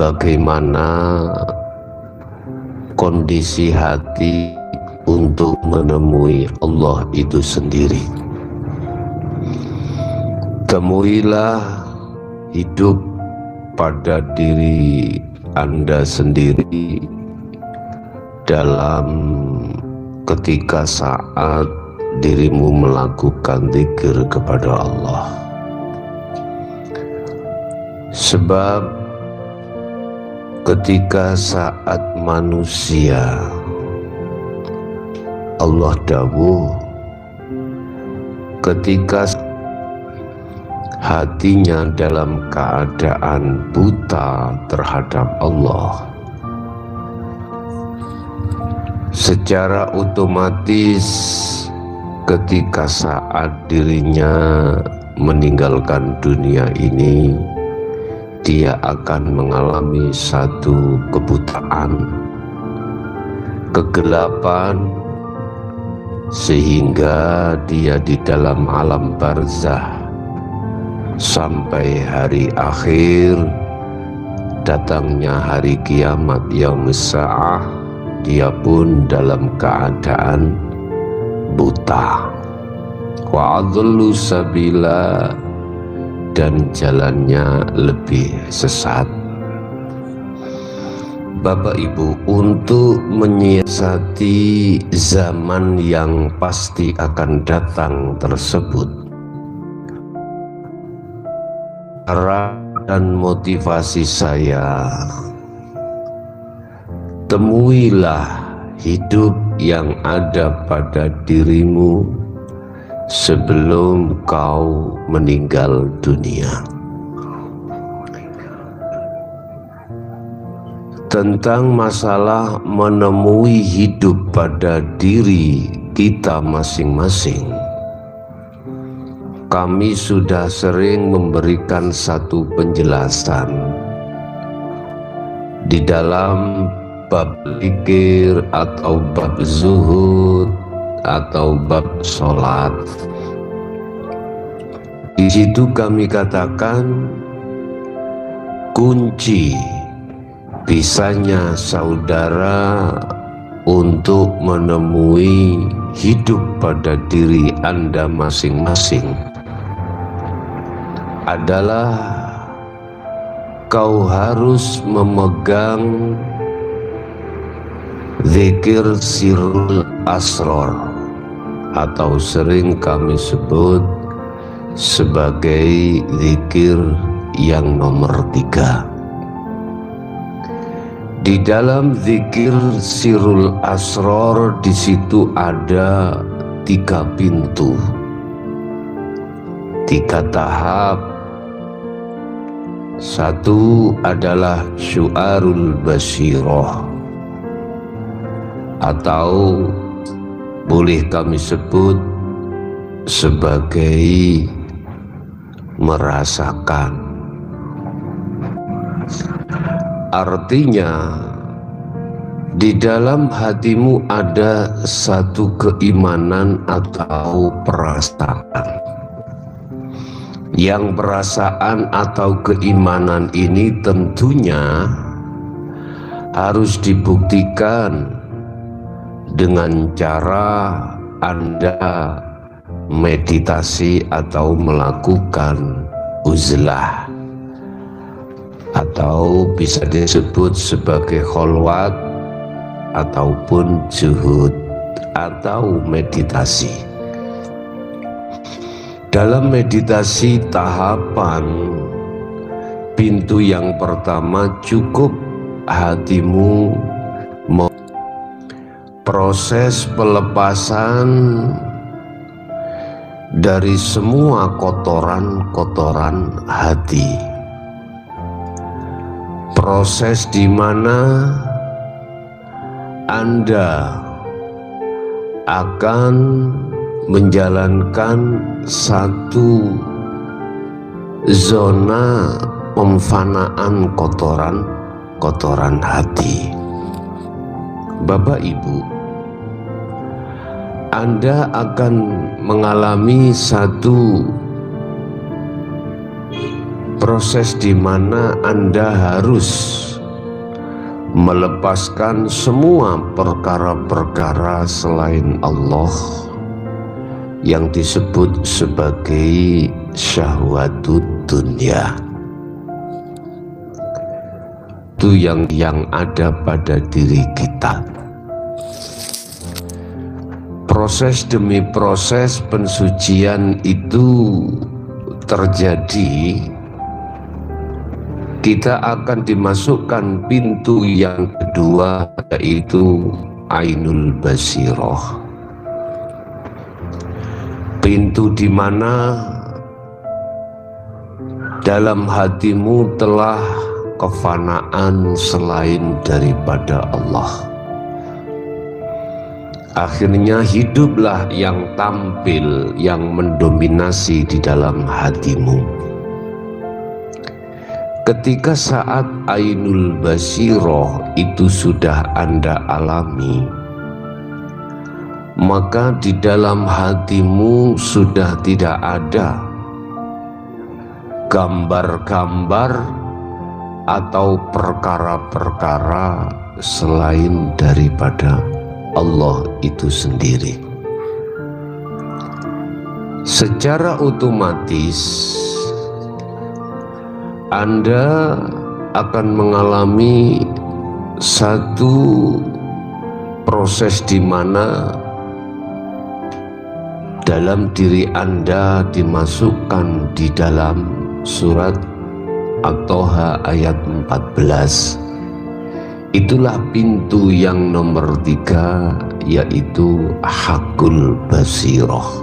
bagaimana kondisi hati untuk menemui Allah itu sendiri. Temuilah hidup pada diri Anda sendiri dalam ketika saat dirimu melakukan zikir kepada Allah. Sebab ketika saat manusia, Allah dawuh, ketika hatinya dalam keadaan buta terhadap Allah, secara otomatis ketika saat dirinya meninggalkan dunia ini, dia akan mengalami satu kebutaan, kegelapan, sehingga dia di dalam alam barzah sampai hari akhir datangnya hari kiamat yaumus sa'ah, dia pun dalam keadaan buta. Wa adallu sabila, dan jalannya lebih sesat. Bapak Ibu, untuk menyiasati zaman yang pasti akan datang tersebut, arah dan motivasi saya, temuilah hidup yang ada pada dirimu sebelum kau meninggal dunia. Tentang masalah menemui hidup pada diri kita masing-masing, kami sudah sering memberikan satu penjelasan di dalam bab zikir atau bab zuhud atau bab sholat. Di situ kami katakan kunci bisanya saudara untuk menemui hidup pada diri Anda masing-masing adalah kau harus memegang zikir sirrul asrar, atau sering kami sebut sebagai zikir yang nomor 3. Di dalam zikir sirrul asrar, di situ ada 3 pintu, 3 tahap. Satu adalah syu'arul basyirah, atau boleh kami sebut sebagai merasakan. Artinya di dalam hatimu ada satu keimanan atau perasaan. Yang perasaan atau keimanan ini tentunya harus dibuktikan dengan cara Anda meditasi atau melakukan uzlah, atau bisa disebut sebagai kholwat ataupun zuhud atau meditasi. Dalam meditasi tahapan pintu yang pertama, cukup hatimu proses pelepasan dari semua kotoran-kotoran hati. Proses di mana Anda akan menjalankan satu zona pemfanaan kotoran hati. Bapak Ibu, Anda akan mengalami satu proses di mana Anda harus melepaskan semua perkara-perkara selain Allah yang disebut sebagai syahwatud dunya. Itu yang ada pada diri kita. Proses demi proses pensucian itu terjadi. Kita akan dimasukkan pintu yang kedua, yaitu Ainul Basirah. Pintu di mana dalam hatimu telah kefanaan selain daripada Allah. Akhirnya hiduplah yang tampil, yang mendominasi di dalam hatimu. Ketika saat Ainul Basirah itu sudah Anda alami, maka di dalam hatimu sudah tidak ada gambar-gambar atau perkara-perkara selain daripada Allah itu sendiri. Secara otomatis Anda akan mengalami satu proses di mana dalam diri Anda dimasukkan di dalam surat At-Toha ayat 14. Itulah pintu yang nomor 3, yaitu Hakul Basirah,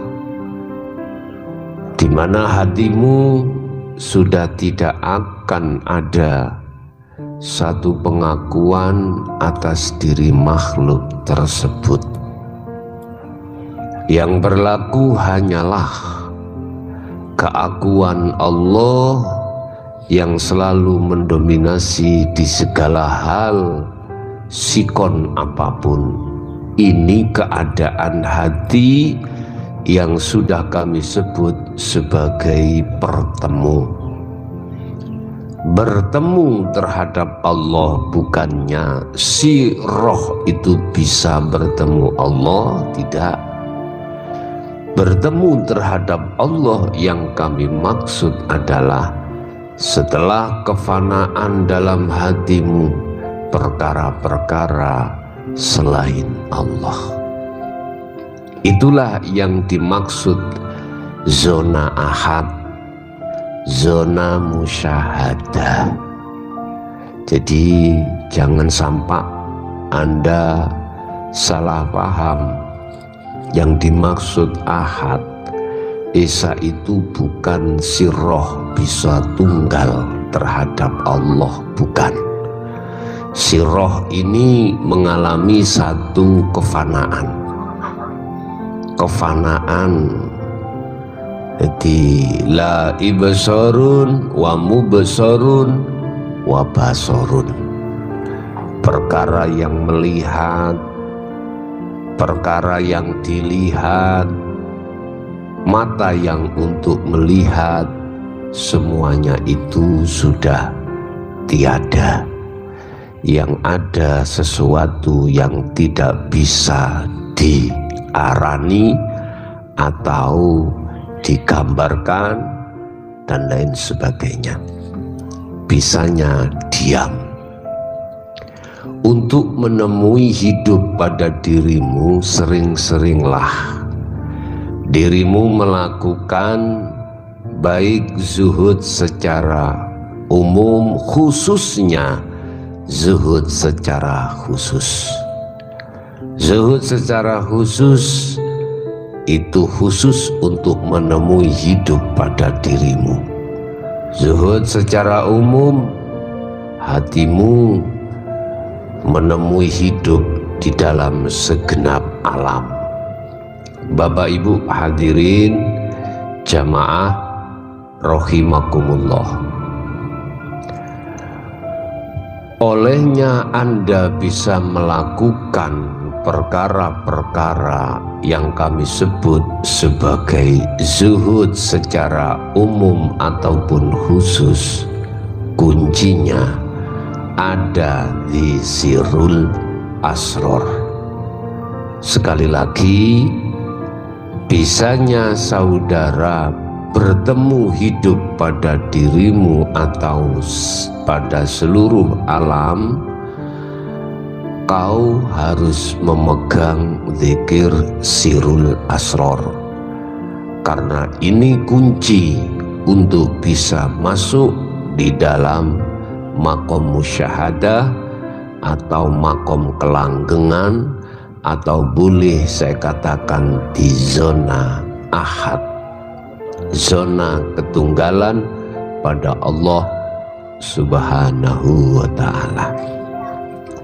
di mana hatimu sudah tidak akan ada satu pengakuan atas diri makhluk tersebut. Yang berlaku hanyalah keakuan Allah yang selalu mendominasi di segala hal, sikon apapun. Ini keadaan hati yang sudah kami sebut sebagai bertemu terhadap Allah. Bukannya si roh itu bisa bertemu Allah, tidak. Bertemu terhadap Allah yang kami maksud adalah setelah kefanaan dalam hatimu perkara-perkara selain Allah. Itulah yang dimaksud zona ahad, zona musyahadah. Jadi jangan sampai Anda salah paham. Yang dimaksud ahad, Esa itu bukan si roh bisa tunggal terhadap Allah, bukan. Si roh ini mengalami satu kefanaan. Jadi la ibsarun wa mubsarun wa basarun. Perkara yang melihat, perkara yang dilihat, mata yang untuk melihat, semuanya itu sudah tiada. Yang ada sesuatu yang tidak bisa diarani atau digambarkan dan lain sebagainya. Bisanya diam. Untuk menemui hidup pada dirimu, sering-seringlah dirimu melakukan baik zuhud secara umum, khususnya zuhud secara khusus. Zuhud secara khusus itu khusus untuk menemui hidup pada dirimu. Zuhud secara umum, hatimu menemui hidup di dalam segenap alam. Bapak Ibu hadirin jamaah rahimakumullah. Olehnya Anda bisa melakukan perkara-perkara yang kami sebut sebagai zuhud secara umum ataupun khusus. Kuncinya ada di sirul asror. Sekali lagi, bisanya saudara bertemu hidup pada dirimu atau pada seluruh alam, kau harus memegang zikir sirul asror, karena ini kunci untuk bisa masuk di dalam makom musyahadah atau makom kelanggengan, atau boleh saya katakan di zona ahad, zona ketunggalan pada Allah Subhanahu wa ta'ala.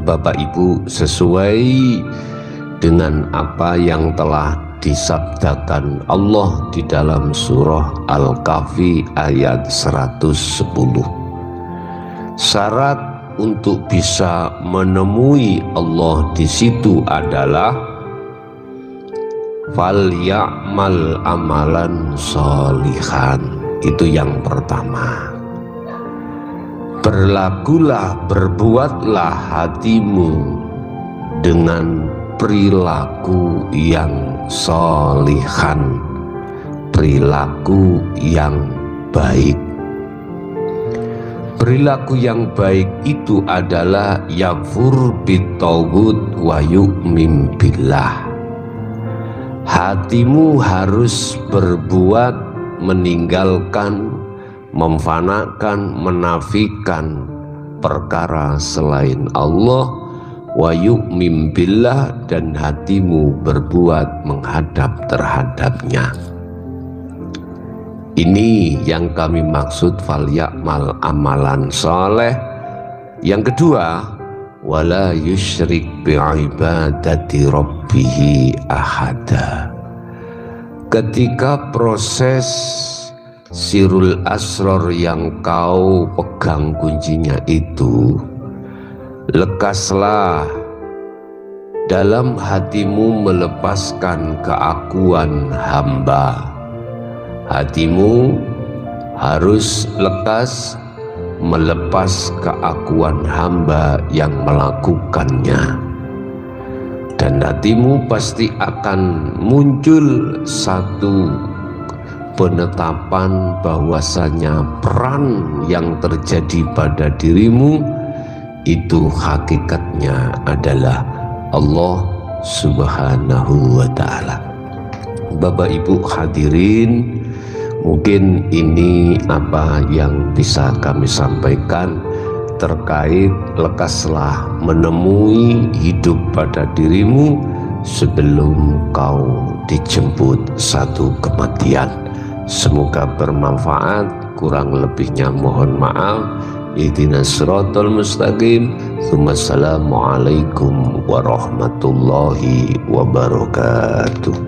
Bapak Ibu, sesuai dengan apa yang telah disabdakan Allah di dalam surah Al-Kahfi ayat 110, syarat untuk bisa menemui Allah di situ adalah falyamal amalan sholihan. Itu yang pertama. Berlakulah, berbuatlah hatimu dengan perilaku yang sholihan, perilaku yang baik. Perilaku yang baik itu adalah yakfur bitaghut wa yu'min billah. Hatimu harus berbuat meninggalkan, memfanakan, menafikan perkara selain Allah, wa yu'min billah, dan hatimu berbuat menghadap terhadapnya. Ini yang kami maksud falyamal amalan soleh. Yang kedua, wala yusyrik bi'ibadati rabbihi ahada. Ketika proses sirul asror yang kau pegang kuncinya itu, lekaslah dalam hatimu melepaskan keakuan hamba. Hatimu harus lekas melepas keakuan hamba yang melakukannya, dan hatimu pasti akan muncul satu penetapan bahwasanya peran yang terjadi pada dirimu itu hakikatnya adalah Allah Subhanahu wa ta'ala. Bapak Ibu hadirin, mungkin ini apa yang bisa kami sampaikan terkait lekaslah menemui hidup pada dirimu sebelum kau dijemput satu kematian. Semoga bermanfaat, kurang lebihnya mohon maaf. Ihdinas siratal mustaqim. Assalamualaikum warahmatullahi wabarakatuh.